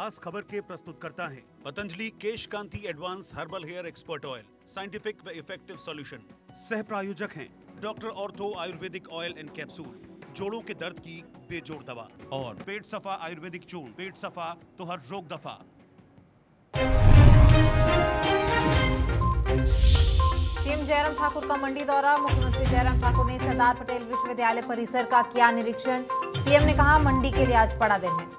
खास खबर के प्रस्तुतकर्ता हैं Patanjali Kesh Kanti advance herbal hair expert oil, scientific व इफेक्टिव सॉल्यूशन। सह प्रायोजक हैं doctor ortho Ayurvedic oil and capsule, जोड़ों के दर्द की बेजोड़ दवा, और पेट सफा आयुर्वेदिक चूर्ण, पेट सफा तो हर रोग दफा। सीएम जयराम ठाकुर का मंडी दौरा। मुख्यमंत्री जयराम ठाकुर ने सरदार पटेल विश्वविद्यालय परिसर का किया निरीक्षण। सीएम ने कहा, मंडी के लिए आज बड़ा दिन है।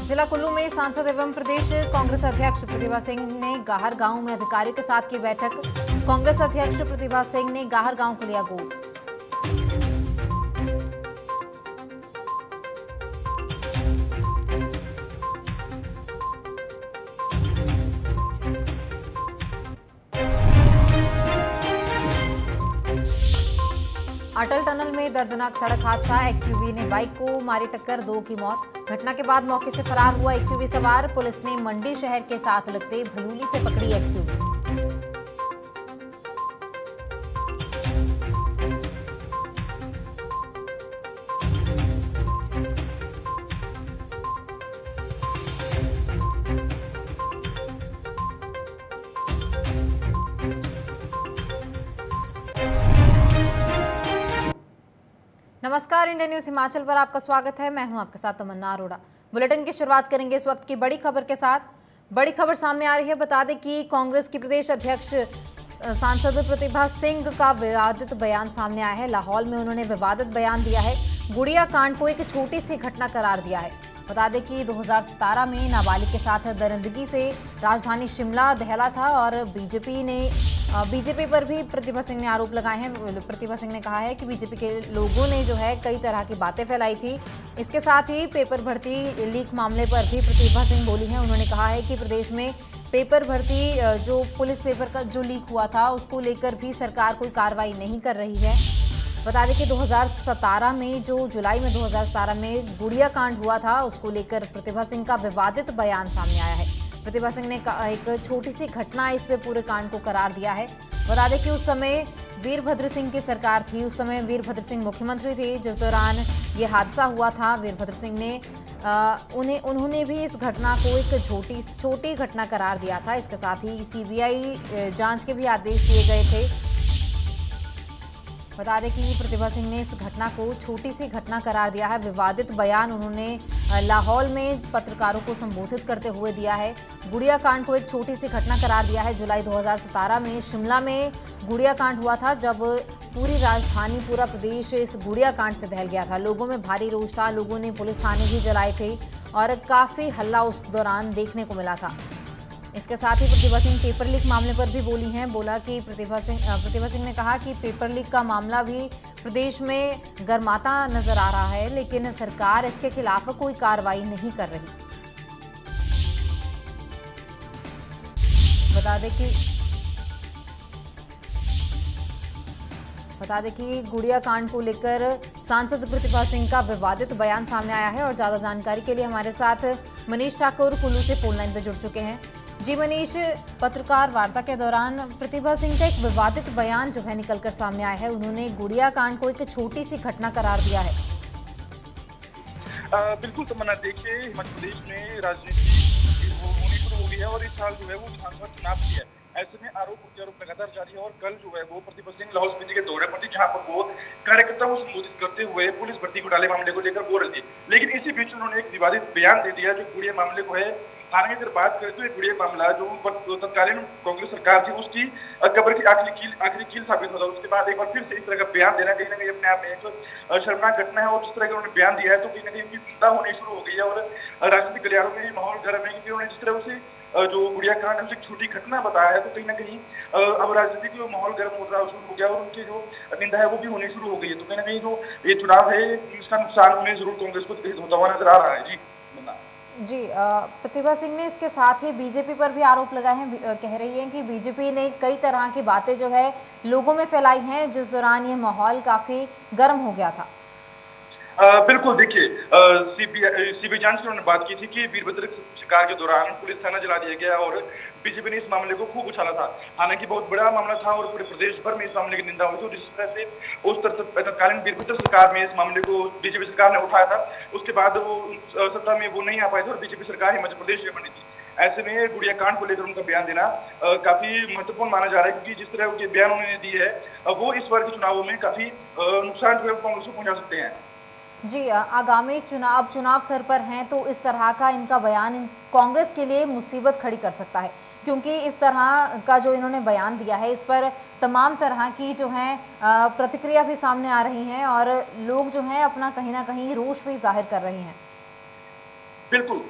जिला कुल्लू में सांसद एवं प्रदेश कांग्रेस अध्यक्ष प्रतिभा सिंह ने गाहर गांव में अधिकारियों के साथ की बैठक। कांग्रेस अध्यक्ष प्रतिभा सिंह ने गाहर गांव को लिया गोद। अटल टनल में दर्दनाक सड़क हादसा। एक्सयूवी ने बाइक को मारी टक्कर, 2 की मौत। घटना के बाद मौके से फरार हुआ एक्सयूवी सवार। पुलिस ने मंडी शहर के साथ लगते भयूली से पकड़ी एक्सयूवी। नमस्कार, इंडिया न्यूज हिमाचल पर आपका स्वागत है। मैं हूं आपके साथ तमन्ना अरोड़ा। बुलेटिन की शुरुआत करेंगे इस वक्त की बड़ी खबर के साथ। बड़ी खबर सामने आ रही है। बता दें कि कांग्रेस की प्रदेश अध्यक्ष सांसद प्रतिभा सिंह का विवादित बयान सामने आया है। लाहौल में उन्होंने विवादित बयान दिया है। गुड़िया कांड को एक छोटी सी घटना करार दिया है। बता दें कि 2017 में नाबालिग के साथ दरिंदगी से राजधानी शिमला दहला था और बीजेपी पर भी प्रतिभा सिंह ने आरोप लगाए हैं। प्रतिभा सिंह ने कहा है कि बीजेपी के लोगों ने जो है कई तरह की बातें फैलाई थी। इसके साथ ही पेपर भर्ती लीक मामले पर भी प्रतिभा सिंह बोली हैं। उन्होंने कहा है कि प्रदेश में पेपर भर्ती जो पुलिस पेपर का जो लीक हुआ था उसको लेकर भी सरकार कोई कार्रवाई नहीं कर रही है। बता दें कि 2017 में जो जुलाई में 2017 में गुड़िया कांड हुआ था उसको लेकर प्रतिभा सिंह का विवादित बयान सामने आया है। प्रतिभा सिंह ने एक छोटी सी घटना इस पूरे कांड को करार दिया है। बता दें कि उस समय वीरभद्र सिंह की सरकार थी। उस समय वीरभद्र सिंह मुख्यमंत्री थे जिस दौरान ये हादसा हुआ था। वीरभद्र सिंह ने उन्होंने भी इस घटना को एक छोटी घटना करार दिया था। इसके साथ ही सीबीआई जांच के भी आदेश दिए गए थे। बता दें कि प्रतिभा सिंह ने इस घटना को छोटी सी घटना करार दिया है। विवादित बयान उन्होंने लाहौल में पत्रकारों को संबोधित करते हुए दिया है। गुड़िया कांड को एक छोटी सी घटना करार दिया है। जुलाई 2017 में शिमला में गुड़िया कांड हुआ था जब पूरी राजधानी, पूरा प्रदेश इस गुड़िया कांड से दहल गया था। लोगों में भारी रोष था। लोगों ने पुलिस थाने भी जलाए थे और काफ़ी हल्ला उस दौरान देखने को मिला था। इसके साथ ही प्रतिभा सिंह पेपर लीक मामले पर भी बोली हैं। बोला कि प्रतिभा सिंह ने कहा कि पेपर लीक का मामला भी प्रदेश में गर्माता नजर आ रहा है, लेकिन सरकार इसके खिलाफ कोई कार्रवाई नहीं कर रही। बता दें कि गुड़िया कांड को लेकर सांसद प्रतिभा सिंह का विवादित बयान सामने आया है। और ज्यादा जानकारी के लिए हमारे साथ मनीष ठाकुर कुल्लू से फोन लाइन पर जुड़ चुके हैं। जी मनीष, पत्रकार वार्ता के दौरान प्रतिभा सिंह का एक विवादित बयान जो है निकलकर सामने आया है। उन्होंने गुड़िया कांड को एक छोटी सी घटना करार दिया है। बिल्कुल तमन्ना, देखिए हिमाचल प्रदेश में राजनीति होनी शुरू हो गई है और इस साल जो है वो विधानसभा चुनाव भी है। ऐसे में आरोप प्रत्यारोप लगातार जारी है और कल जो है वो प्रतिभा सिंह लाहौल स्पीति के दौरे पर थी, जहां पर वो कार्यकर्ताओं को संबोधित करते हुए पुलिस भर्ती घोटाले मामले को लेकर बोल रही थी। लेकिन इसी बीच उन्होंने एक विवादित बयान दे दिया जो गुड़िया मामले को है। थाने की अगर बात करें तो ये गुड़िया मामला जो तत्कालीन कांग्रेस सरकार थी उसकी कब्र की आखिरी कील साबित होता है। उसके बाद एक बार फिर से इस तरह का बयान देना कहीं ना कहीं अपने आप में एक शर्मनाक घटना है। और जिस तरह का उन्होंने बयान दिया है तो कहीं ना कहीं उनकी चिंता होनी शुरू हो गई है और राजनीतिक गलियारों में माहौल गर्म है, क्योंकि उन्होंने जिस तरह से जो गुड़िया कांड उसे छोटी घटना बताया है तो कहीं ना कहीं अब राजनीतिक माहौल गर्म हो रहा शुरू हो गया और उनकी जो निंदा है वो भी होनी शुरू हो गई है। तो कहीं ना कहीं जो ये चुनाव है इसका नुकसान उन्हें जरूर कांग्रेस को होता हुआ नजर आ रहा है। जी, प्रतिभा सिंह ने इसके साथ ही बीजेपी पर भी आरोप लगाए हैं। कह रही है कि बीजेपी ने कई तरह की बातें जो है लोगों में फैलाई हैं जिस दौरान ये माहौल काफी गर्म हो गया था। बिल्कुल देखिए, सीबीआई जांच में उन्होंने बात की थी कि वीरभद्र शिकार के दौरान पुलिस थाना जला दिया गया और बीजेपी ने इस मामले को खूब उछाला था। हालांकि बहुत बड़ा मामला था और पूरे प्रदेश भर में इस मामले की निंदा हुई थी। जिस तरह से उस तत्कालीन वीरभद्र सरकार में इस मामले को बीजेपी सरकार ने उठाया था, उसके बाद वो सत्ता में वो नहीं आ पाए थे और बीजेपी सरकार हिमाचल प्रदेश में बनी थी। ऐसे में गुड़िया कांड को लेकर उनका बयान देना काफी महत्वपूर्ण माना जा रहा है, क्योंकि जिस तरह के बयान उन्होंने दिए है वो इस बार के चुनावों में काफी नुकसान जो है कांग्रेस को पहुंचा सकते हैं। जी, आगामी चुनाव सर पर हैं, तो इस तरह का इनका बयान कांग्रेस के लिए मुसीबत खड़ी कर सकता है, क्योंकि इस तरह का जो इन्होंने बयान दिया है इस पर तमाम तरह की जो है प्रतिक्रिया भी सामने आ रही हैं और लोग जो हैं अपना कहीं ना कहीं रोष भी जाहिर कर रहे हैं। बिल्कुल,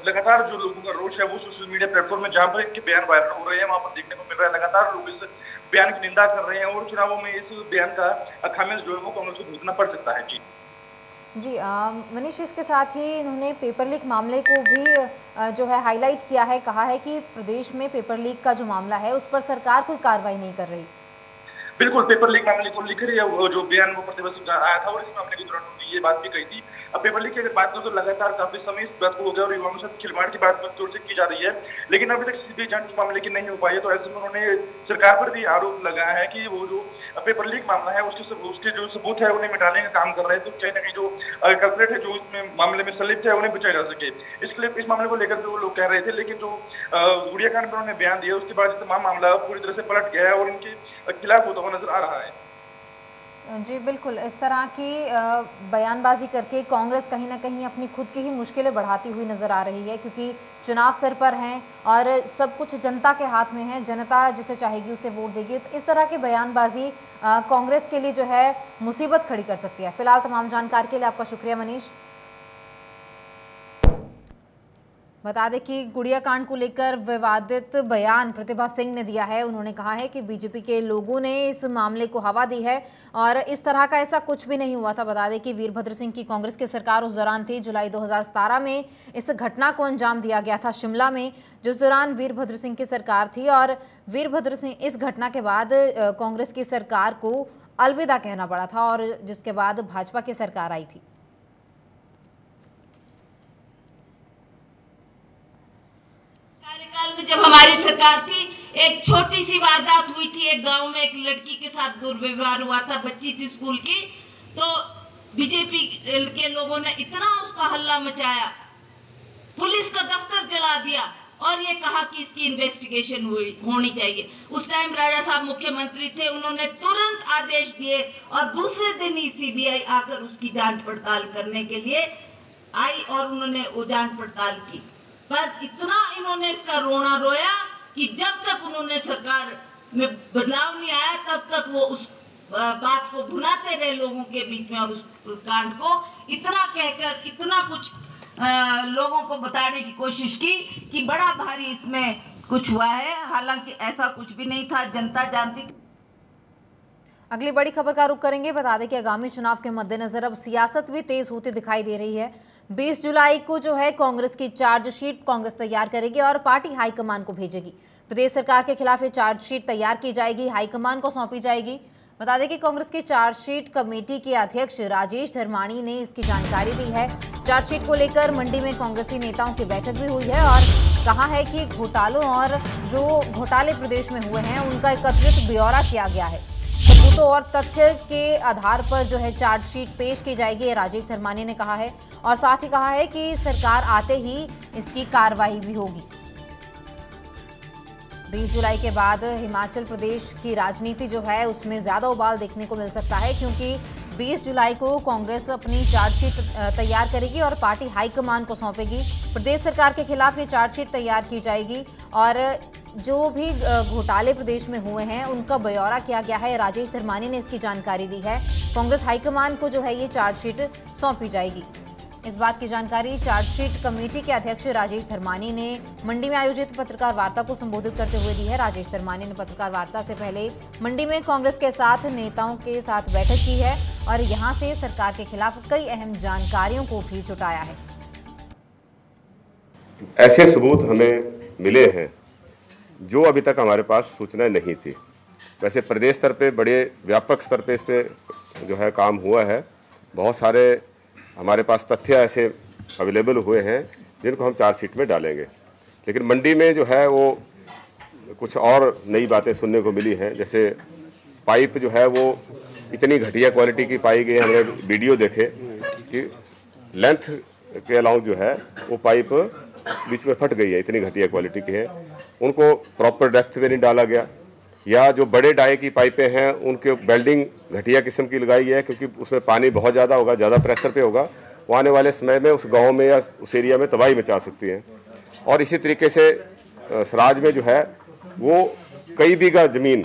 लगातार जो लोगों का रोष है वो सोशल मीडिया प्लेटफॉर्म में जहाँ पर इनके बयान वायरल हो रहे हैं वहां पर देखने को मिल रहा है। लगातार लोग इस बयान की निंदा कर रहे हैं और चुनावों में इस बयान का खामियाजा जो है वो कांग्रेस को भुगतना पड़ सकता है। जी, मनीष, इसके साथ ही इन्होंने पेपर लीक मामले को भी जो है हाईलाइट किया है, कहा है कि प्रदेश में पेपर लीक का जो मामला है उस पर सरकार कोई कार्रवाई नहीं कर रही। बिल्कुल, पेपर लीक मामले को लेकर जो बयान वो प्रतिपक्ष आया था और इस मामले के दौरान उन्होंने ये बात भी कही थी। अब पेपर लीक की अगर बात करें तो लगातार काफी समय इस बात को हो गया और युवाओं के साथ खिलवाड़ की बात जोर से की जा रही है, लेकिन अभी तक सीबीआई जांच इस मामले की नहीं हो पाई है। तो ऐसे में उन्होंने सरकार पर भी आरोप लगाया है कि वो जो पेपर लीक मामला है उसके जो सबूत है उन्हें मिटाने का काम कर रहे हैं। तो कहीं ना कहीं जो कल्प्रेट है जो इसमें मामले में संलिप्त है उन्हें बचाया जा सके, इसलिए इस मामले को लेकर जो लोग कह रहे थे। लेकिन जो गुड़िया कांड पर उन्होंने बयान दिया उसके बाद तमाम मामला पूरी तरह से पलट गया है और इनके खिलाफ होता हुआ नजर आ रहा है। जी बिल्कुल, इस तरह की बयानबाजी करके कांग्रेस कहीं ना कहीं अपनी खुद की ही मुश्किलें बढ़ाती हुई नज़र आ रही है, क्योंकि चुनाव सर पर हैं और सब कुछ जनता के हाथ में है, जनता जिसे चाहेगी उसे वोट देगी। तो इस तरह की बयानबाजी कांग्रेस के लिए जो है मुसीबत खड़ी कर सकती है। फिलहाल तमाम जानकारी के लिए आपका शुक्रिया मनीष। बता दें कि गुड़िया कांड को लेकर विवादित बयान प्रतिभा सिंह ने दिया है। उन्होंने कहा है कि बीजेपी के लोगों ने इस मामले को हवा दी है और इस तरह का ऐसा कुछ भी नहीं हुआ था। बता दें कि वीरभद्र सिंह की कांग्रेस की सरकार उस दौरान थी, जुलाई 2017 में इस घटना को अंजाम दिया गया था शिमला में, जिस दौरान वीरभद्र सिंह की सरकार थी और वीरभद्र सिंह इस घटना के बाद कांग्रेस की सरकार को अलविदा कहना पड़ा था और जिसके बाद भाजपा की सरकार आई थी। कार्यकाल में जब हमारी सरकार थी, एक छोटी सी वारदात हुई थी, एक गांव में एक लड़की के साथ दुर्व्यवहार हुआ था, बच्ची थी स्कूल की, तो बीजेपी के लोगों ने इतना उसका हल्ला मचाया, पुलिस का दफ्तर जला दिया और ये कहा कि इसकी इन्वेस्टिगेशन होनी चाहिए। उस टाइम राजा साहब मुख्यमंत्री थे, उन्होंने तुरंत आदेश दिए और दूसरे दिन ही सीबीआई आकर उसकी जांच पड़ताल करने के लिए आई और उन्होंने वो जांच पड़ताल की। पर इतना इन्होंने इसका रोना रोया कि जब तक उन्होंने सरकार में बदलाव नहीं आया तब तक वो उस बात को भुनाते रहे लोगों के बीच में और उस कांड को इतना कहकर इतना कुछ लोगों को बताने की कोशिश की कि बड़ा भारी इसमें कुछ हुआ है, हालांकि ऐसा कुछ भी नहीं था, जनता जानती थी। अगली बड़ी खबर का रुख करेंगे। बता दें कि आगामी चुनाव के मद्देनजर अब सियासत भी तेज होती दिखाई दे रही है। 20 जुलाई को जो है कांग्रेस की चार्जशीट कांग्रेस तैयार करेगी और पार्टी हाईकमान को भेजेगी। प्रदेश सरकार के खिलाफ ये चार्जशीट तैयार की जाएगी, हाईकमान को सौंपी जाएगी। बता दें कि कांग्रेस की चार्जशीट कमेटी के अध्यक्ष राजेश धर्माणी ने इसकी जानकारी दी है। चार्जशीट को लेकर मंडी में कांग्रेसी नेताओं की बैठक भी हुई है और कहा है कि घोटालों और जो घोटाले प्रदेश में हुए हैं उनका एकत्रित ब्यौरा किया गया है। सबूतों और तथ्य के आधार पर जो है चार्जशीट पेश की जाएगी, राजेश धर्मानी ने कहा है और साथ ही कहा है कि सरकार आते ही इसकी कार्रवाई भी होगी। 20 जुलाई के बाद हिमाचल प्रदेश की राजनीति जो है उसमें ज्यादा उबाल देखने को मिल सकता है, क्योंकि 20 जुलाई को कांग्रेस अपनी चार्जशीट तैयार करेगी और पार्टी हाईकमान को सौंपेगी। प्रदेश सरकार के खिलाफ ये चार्जशीट तैयार की जाएगी और जो भी घोटाले प्रदेश में हुए हैं उनका ब्यौरा किया गया है। राजेश धर्मानी ने इसकी जानकारी दी है। कांग्रेस हाईकमान को जो है ये चार्जशीट सौंपी जाएगी। इस बात की जानकारी चार्जशीट कमेटी के अध्यक्ष राजेश धर्मानी ने मंडी में आयोजित पत्रकार वार्ता को संबोधित करते हुए दी है। राजेश धर्मानी ने पत्रकार वार्ता से पहले मंडी में कांग्रेस के साथ नेताओं के साथ बैठक की है और यहां से सरकार के खिलाफ कई अहम जानकारियों को भी जुटाया है। ऐसे सबूत हमें मिले हैं जो अभी तक हमारे पास सूचनाएं नहीं थी। वैसे प्रदेश स्तर पे बड़े व्यापक स्तर पे इस पे जो है काम हुआ है। बहुत सारे हमारे पास तथ्य ऐसे अवेलेबल हुए हैं जिनको हम चार्जशीट में डालेंगे। लेकिन मंडी में जो है वो कुछ और नई बातें सुनने को मिली हैं। जैसे पाइप जो है वो इतनी घटिया क्वालिटी की पाई गई, हमने वीडियो देखे कि लेंथ के अलाउ जो है वो पाइप बीच में फट गई है, इतनी घटिया क्वालिटी की है। उनको प्रॉपर डेप्थ में नहीं डाला गया, या जो बड़े डाई की पाइपें हैं उनके वेल्डिंग घटिया किस्म की लगाई है, क्योंकि उसमें पानी बहुत ज़्यादा होगा, ज़्यादा प्रेशर पे होगा, वो आने वाले समय में उस गांव में या उस एरिया में तबाही मचा सकती हैं। और इसी तरीके से सराज में जो है वो कई बीघा ज़मीन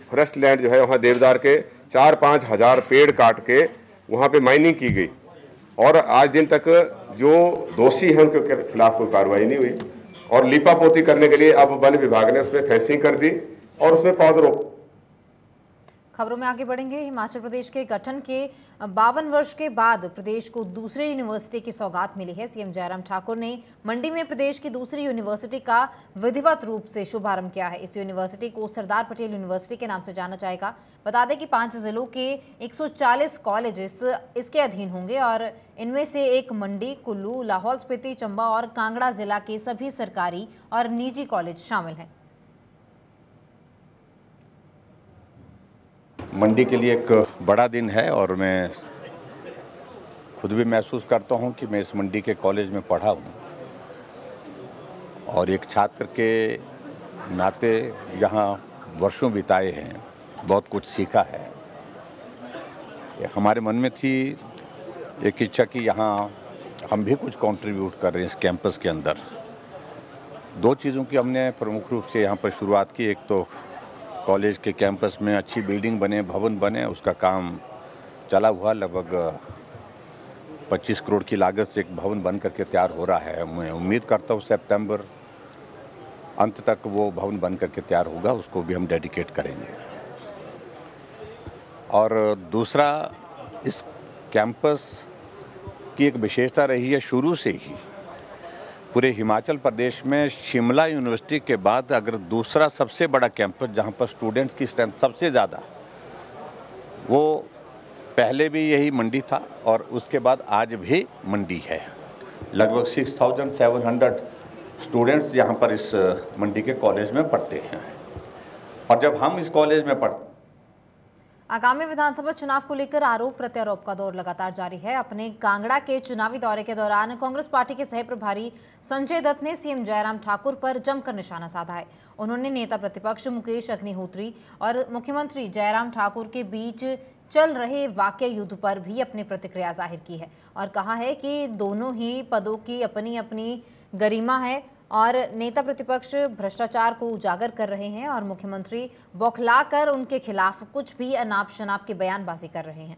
फॉरेस्ट लैंड जो है वहाँ देवदार के 4-5 हज़ार पेड़ काट के वहाँ पे माइनिंग की गई, और आज दिन तक जो दोषी हैं उनके खिलाफ कोई कार्रवाई नहीं हुई। और लीपापोती करने के लिए अब वन विभाग ने उसमें फेंसिंग कर दी और उसमें पौधरोपण। खबरों में आगे बढ़ेंगे। हिमाचल प्रदेश के गठन के 52 वर्ष के बाद प्रदेश को दूसरी यूनिवर्सिटी की सौगात मिली है। सीएम जयराम ठाकुर ने मंडी में प्रदेश की दूसरी यूनिवर्सिटी का विधिवत रूप से शुभारंभ किया है। इस यूनिवर्सिटी को सरदार पटेल यूनिवर्सिटी के नाम से जाना जाएगा। बता दें कि 5 जिलों के 140 कॉलेजेस इसके अधीन होंगे और इनमें से एक मंडी, कुल्लू, लाहौल स्पीति, चंबा और कांगड़ा जिला के सभी सरकारी और निजी कॉलेज शामिल हैं। मंडी के लिए एक बड़ा दिन है और मैं खुद भी महसूस करता हूं कि मैं इस मंडी के कॉलेज में पढ़ा हूं और एक छात्र के नाते यहाँ वर्षों बिताए हैं, बहुत कुछ सीखा है। हमारे मन में थी एक इच्छा कि यहाँ हम भी कुछ कंट्रीब्यूट कर रहे हैं इस कैंपस के अंदर। 2 चीज़ों की हमने प्रमुख रूप से यहाँ पर शुरुआत की। एक तो कॉलेज के कैंपस में अच्छी बिल्डिंग बने, भवन बने, उसका काम चला हुआ। लगभग 25 करोड़ की लागत से एक भवन बन करके तैयार हो रहा है। मैं उम्मीद करता हूँ सितंबर अंत तक वो भवन बन करके तैयार होगा, उसको भी हम डेडिकेट करेंगे। और दूसरा, इस कैंपस की एक विशेषता रही है शुरू से ही पूरे हिमाचल प्रदेश में शिमला यूनिवर्सिटी के बाद अगर दूसरा सबसे बड़ा कैंपस जहां पर स्टूडेंट्स की स्ट्रेंथ सबसे ज़्यादा, वो पहले भी यही मंडी था और उसके बाद आज भी मंडी है। लगभग 6700 स्टूडेंट्स यहाँ पर इस मंडी के कॉलेज में पढ़ते हैं। और जब हम इस कॉलेज में पढ़ते, आगामी विधानसभा चुनाव को लेकर आरोप प्रत्यारोप का दौर लगातार जारी है। अपने कांगड़ा के चुनावी दौरे के दौरान कांग्रेस पार्टी के सह प्रभारी संजय दत्त ने सीएम जयराम ठाकुर पर जमकर निशाना साधा है। उन्होंने नेता प्रतिपक्ष मुकेश अग्निहोत्री और मुख्यमंत्री जयराम ठाकुर के बीच चल रहे वाकई युद्ध पर भी अपनी प्रतिक्रिया जाहिर की है और कहा है कि दोनों ही पदों की अपनी अपनी गरिमा है और नेता प्रतिपक्ष भ्रष्टाचार को उजागर कर रहे हैं और मुख्यमंत्री बौखलाकर उनके खिलाफ कुछ भी अनाप शनाप की बयानबाजी कर रहे हैं।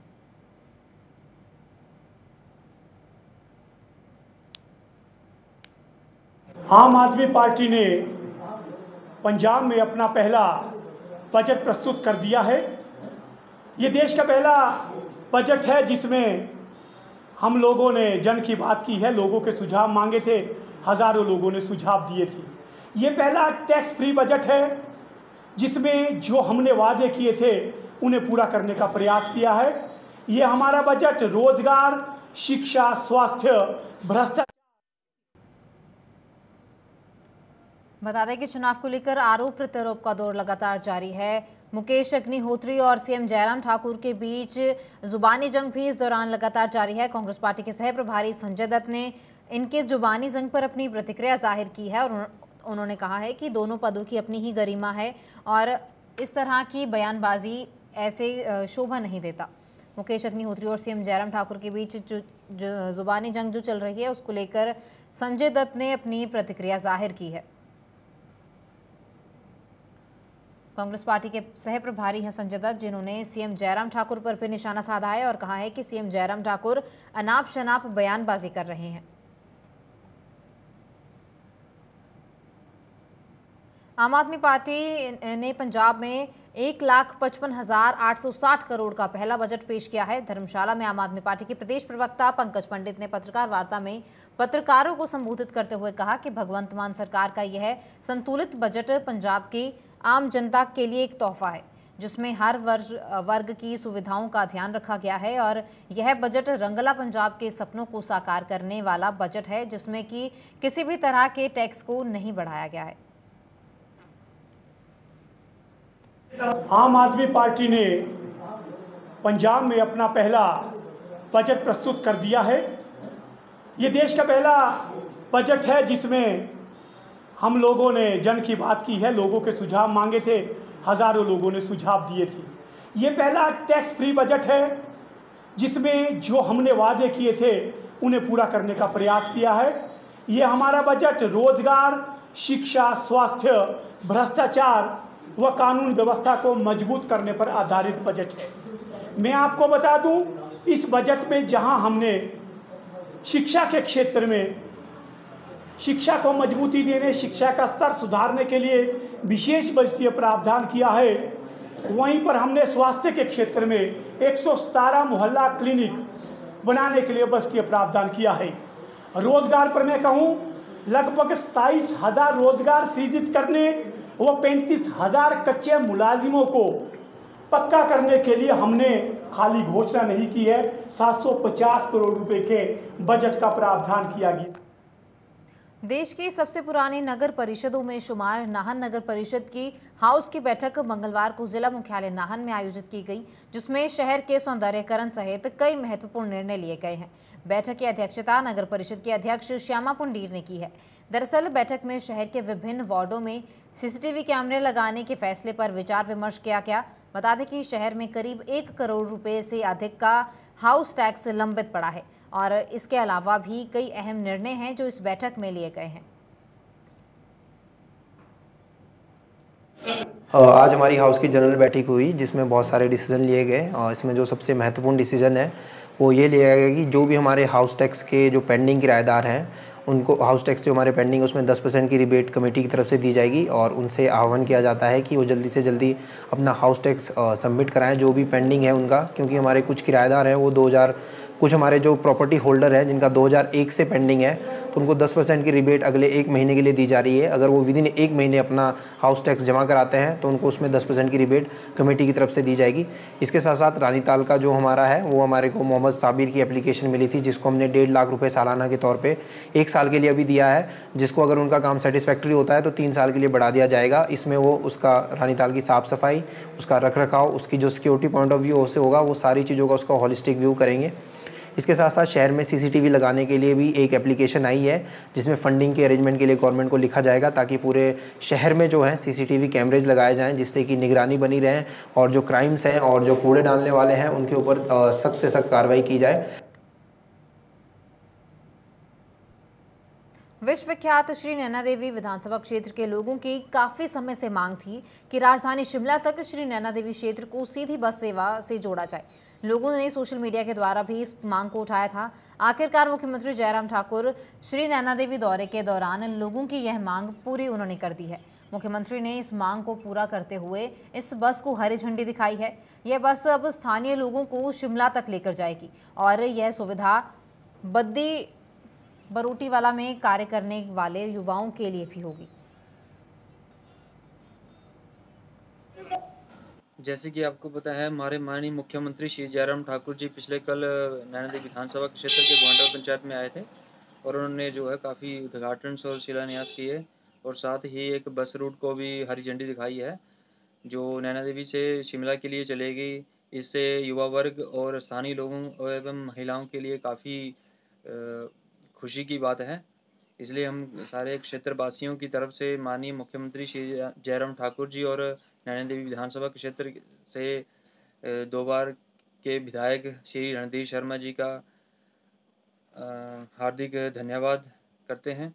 आम आदमी पार्टी ने पंजाब में अपना पहला बजट प्रस्तुत कर दिया है। ये देश का पहला बजट है जिसमें हम लोगों ने जन की बात की है, लोगों के सुझाव मांगे थे, हज़ारों लोगों ने सुझाव दिए थे। ये पहला टैक्स फ्री बजट है जिसमें जो हमने वादे किए थे उन्हें पूरा करने का प्रयास किया है। ये हमारा बजट रोजगार, शिक्षा, स्वास्थ्य, भ्रष्टाचार। बता दें कि चुनाव को लेकर आरोप प्रत्यारोप का दौर लगातार जारी है। मुकेश अग्निहोत्री और सीएम जयराम ठाकुर के बीच जुबानी जंग भी इस दौरान लगातार जारी है। कांग्रेस पार्टी के सह प्रभारी संजय दत्त ने इनके जुबानी जंग पर अपनी प्रतिक्रिया जाहिर की है और उन्होंने कहा है कि दोनों पदों की अपनी ही गरिमा है और इस तरह की बयानबाजी ऐसे शोभा नहीं देता। मुकेश अग्निहोत्री और सीएम जयराम ठाकुर के बीच जो जुबानी जंग जो चल रही है उसको लेकर संजय दत्त ने अपनी प्रतिक्रिया जाहिर की है। कांग्रेस पार्टी के सह प्रभारी हैं संजय दत्त, जिन्होंने सीएम जयराम ठाकुर पर भी निशाना साधा है और कहा है कि सीएम जयराम ठाकुर अनाप शनाप बयानबाजी कर रहे हैं। आम आदमी पार्टी ने पंजाब में 1,55,860 करोड़ का पहला बजट पेश किया है। धर्मशाला में आम आदमी पार्टी के प्रदेश प्रवक्ता पंकज पंडित ने पत्रकार वार्ता में पत्रकारों को संबोधित करते हुए कहा कि भगवंत मान सरकार का यह संतुलित बजट पंजाब की आम जनता के लिए एक तोहफा है। जिसमें हर वर्ग की सुविधाओं का ध्यान रखा गया है और यह बजट रंगला पंजाब के सपनों को साकार करने वाला बजट है, जिसमें कि किसी भी तरह के टैक्स को नहीं बढ़ाया गया है। आम आदमी पार्टी ने पंजाब में अपना पहला बजट प्रस्तुत कर दिया है। ये देश का पहला बजट है जिसमें हम लोगों ने जन की बात की है, लोगों के सुझाव मांगे थे, हज़ारों लोगों ने सुझाव दिए थे। ये पहला टैक्स फ्री बजट है जिसमें जो हमने वादे किए थे उन्हें पूरा करने का प्रयास किया है। ये हमारा बजट रोजगार, शिक्षा, स्वास्थ्य, भ्रष्टाचार व कानून व्यवस्था को मजबूत करने पर आधारित बजट है। मैं आपको बता दूं, इस बजट में जहां हमने शिक्षा के क्षेत्र में शिक्षा को मजबूती देने, शिक्षा का स्तर सुधारने के लिए विशेष बजटीय प्रावधान किया है, वहीं पर हमने स्वास्थ्य के क्षेत्र में 117 मोहल्ला क्लिनिक बनाने के लिए बजटीय प्रावधान किया है। रोजगार पर मैं कहूँ, लगभग 27,000 रोजगार सृजित करने व 35,000 कच्चे मुलाजिमों को पक्का करने के लिए हमने खाली घोषणा नहीं की है, 750 करोड़ रुपए के बजट का प्रावधान किया गया। देश की सबसे पुरानी नगर परिषदों में शुमार नाहन नगर परिषद की हाउस की बैठक मंगलवार को जिला मुख्यालय नाहन में आयोजित की गई, जिसमें शहर के सौंदर्यीकरण सहित कई महत्वपूर्ण निर्णय लिए गए हैं। बैठक की अध्यक्षता नगर परिषद के अध्यक्ष श्यामा पुंडीर ने की है। दरअसल बैठक में शहर के विभिन्न वार्डों में सीसीटीवी कैमरे लगाने के फैसले पर विचार विमर्श किया गया। बता दें कि शहर में करीब 1 करोड़ रुपए से अधिक का हाउस टैक्स लंबित पड़ा है और इसके अलावा भी कई अहम निर्णय हैं जो इस बैठक में लिए गए हैं। आज हमारी हाउस की जनरल बैठक हुई जिसमें बहुत सारे डिसीजन लिए गए और इसमें जो सबसे महत्वपूर्ण डिसीजन है वो ये लिया गया कि जो भी हमारे हाउस टैक्स के जो पेंडिंग किराएदार हैं उनको हाउस टैक्स जो हमारे पेंडिंग उसमें 10% की रिबेट कमेटी की तरफ से दी जाएगी और उनसे आह्वान किया जाता है कि वो जल्दी से जल्दी अपना हाउस टैक्स सबमिट कराएं जो भी पेंडिंग है उनका, क्योंकि हमारे कुछ किराएदार हैं वो कुछ हमारे जो प्रॉपर्टी होल्डर हैं जिनका 2001 से पेंडिंग है तो उनको 10% की रिबेट अगले 1 महीने के लिए दी जा रही है। अगर वो विदिन 1 महीने अपना हाउस टैक्स जमा कराते हैं तो उनको उसमें 10% की रिबेट कमेटी की तरफ से दी जाएगी। इसके साथ साथ रानीताल का जो हमारा है वो हमारे को मोहम्मद साबिर की एप्लीकेशन मिली थी जिसको हमने 1.5 लाख रुपये सालाना के तौर पर 1 साल के लिए अभी दिया है, जिसको अगर उनका काम सेटिस्फैक्ट्री होता है तो 3 साल के लिए बढ़ा दिया जाएगा। इसमें वो उसका रानीताल की साफ़ सफाई, उसका रख रखाव, उसकी जो सिक्योरिटी पॉइंट ऑफ व्यू से होगा वो सारी चीज़ों का उसका हॉलिस्टिक व्यू करेंगे। इसके साथ साथ शहर में सीसीटीवी लगाने के लिए भी एक एप्लीकेशन आई है जिसमें फंडिंग के अरेंजमेंट के लिए गवर्नमेंट को लिखा जाएगा ताकि पूरे शहर में जो है सीसीटीवी कैमरेज लगाए जाएं जिससे कि निगरानी बनी रहे और जो क्राइम्स हैं और जो कूड़े डालने वाले हैं उनके ऊपर सख्त से सख्त कार्रवाई की जाए। विश्वविख्यात श्री नैना देवी विधानसभा क्षेत्र के लोगों की काफी समय से मांग थी कि राजधानी शिमला तक श्री नैना देवी क्षेत्र को सीधी बस सेवा से जोड़ा जाए। लोगों ने सोशल मीडिया के द्वारा भी इस मांग को उठाया था। आखिरकार मुख्यमंत्री जयराम ठाकुर श्री नैना देवी दौरे के दौरान लोगों की यह मांग पूरी उन्होंने कर दी है। मुख्यमंत्री ने इस मांग को पूरा करते हुए इस बस को हरी झंडी दिखाई है। यह बस अब स्थानीय लोगों को शिमला तक लेकर जाएगी और यह सुविधा बद्दी बरोटीवाला में कार्य करने वाले युवाओं के लिए भी होगी। जैसे कि आपको पता है, हमारे माननीय मुख्यमंत्री श्री जयराम ठाकुर जी पिछले कल नैना देवी विधानसभा क्षेत्र के गोंडा पंचायत में आए थे और उन्होंने जो है काफ़ी उद्घाटन और शिलान्यास किए और साथ ही एक बस रूट को भी हरी झंडी दिखाई है जो नैना देवी से शिमला के लिए चलेगी। इससे युवा वर्ग और स्थानीय लोगों एवं महिलाओं के लिए काफ़ी खुशी की बात है। इसलिए हम सारे क्षेत्रवासियों की तरफ से माननीय मुख्यमंत्री श्री जयराम ठाकुर जी और नैना देवी विधानसभा क्षेत्र से 2 बार के विधायक श्री रणधीर शर्मा जी का हार्दिक धन्यवाद करते हैं।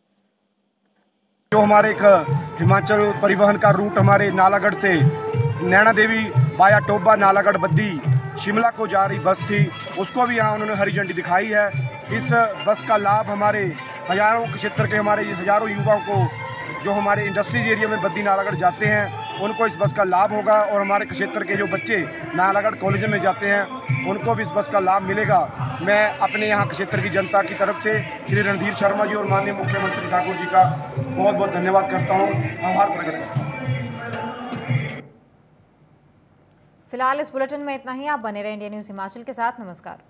जो हमारे एक हिमाचल परिवहन का रूट हमारे नालागढ़ से नैना देवी वाया टोबा नालागढ़ बद्दी शिमला को जा रही बस थी, उसको भी यहाँ उन्होंने हरी झंडी दिखाई है। इस बस का लाभ हमारे हजारों क्षेत्र के हमारे हजारों युवाओं को जो हमारे इंडस्ट्रीज एरिया में बद्दी नालागढ़ जाते हैं उनको इस बस का लाभ होगा और हमारे क्षेत्र के जो बच्चे नालागढ़ कॉलेज में जाते हैं उनको भी इस बस का लाभ मिलेगा। मैं अपने यहाँ क्षेत्र की जनता की तरफ से श्री रणधीर शर्मा जी और माननीय मुख्यमंत्री ठाकुर जी का बहुत बहुत धन्यवाद करता हूँ, आभार प्रकट करता हूँ। फिलहाल इस बुलेटिन में इतना ही। आप बने रहे इंडिया न्यूज हिमाचल के साथ। नमस्कार।